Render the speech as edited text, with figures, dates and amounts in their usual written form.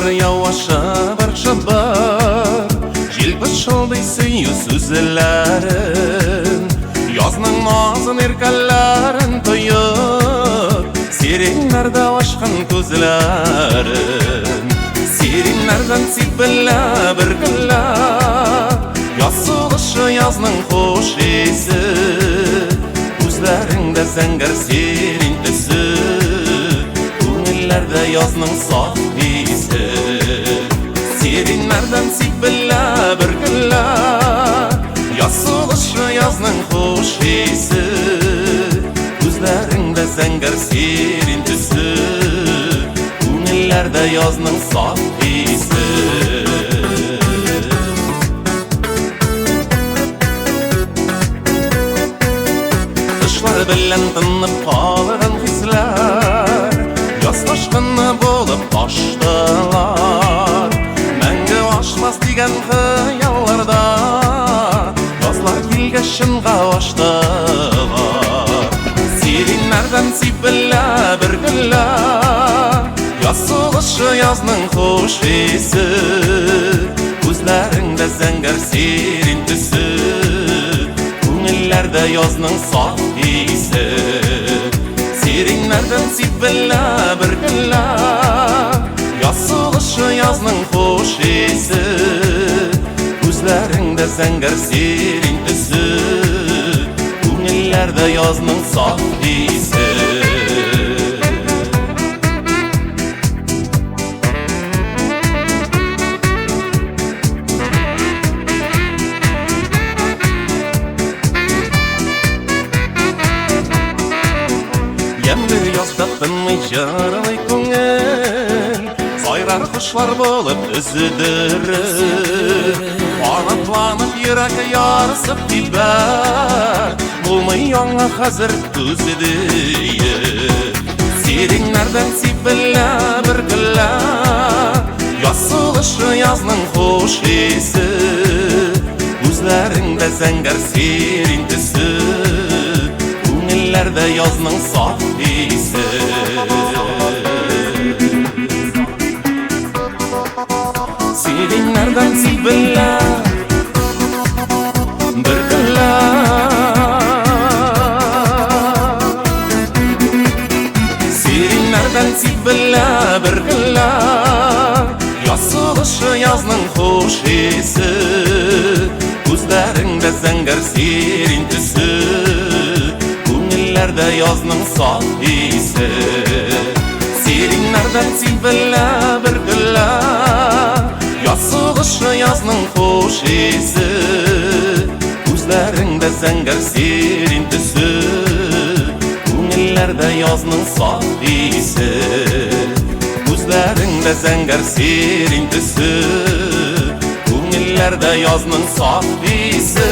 Ышылдар яуаша бар шабар, Желпіс шылдай сүйі сүзілерін, Язның назын еркаларын тойып, Серенлерді ашқан көзілерін, Серенлерден сипілі бір күлі, Ясылышы язның хош есі, Көзлеріңді зәңгір серен түсі, Көңіллерді язның сақ есі. Серенлерден сипілі бір күлі, Ясылышы язның хош есі, Көзлеріңді зәңгір серен түсі, Көңіллерді язның сақ есі. Білін тынып қалған хислер, Яз ташқыны болып таштылар. Мәңгі ашмас деген қиялларда, Жазлар келгешінға аштылар. Серенлерден сипілі бір күлі, Ясылышы язның хош есі, Көзлеріңді зәңгір серен түсі, Көңіллерді язның сақ есі. Серенлерден сипілі бір күлі, Ясылышы язның хош есі, Көзлеріңді зәңгір серен түсі, Көңіллерді язның сақ есі. Емді язда тынмай жаралай көңіл, Сайрар құшлар болып үзідірі, Анып-ланып ерек ярысып тибәк, Болмай яңа қазір көзідейі. Серенлерден сипілі бір күлі, Ясылышы язның хош есі, Көзлеріңді зәңгір серен түсі, Көңіллерді язның сақ есі. Серенлерден сипілі бір күлі, Серенлерден сипілі бір күлі, Ясылышы язның хош есі, Көзлеріңді зәңгір серен түсі, Көңіллерді язның сақ есі. Серенлерден сипілі бір күлі, Ясылышы язның хош есі, Көзлеріңді зәңгір серен түсі, Көңіллерді язның сақ есі. Көзлеріңді зәңгір серен түсі, Көңіллерді язның сақ есі.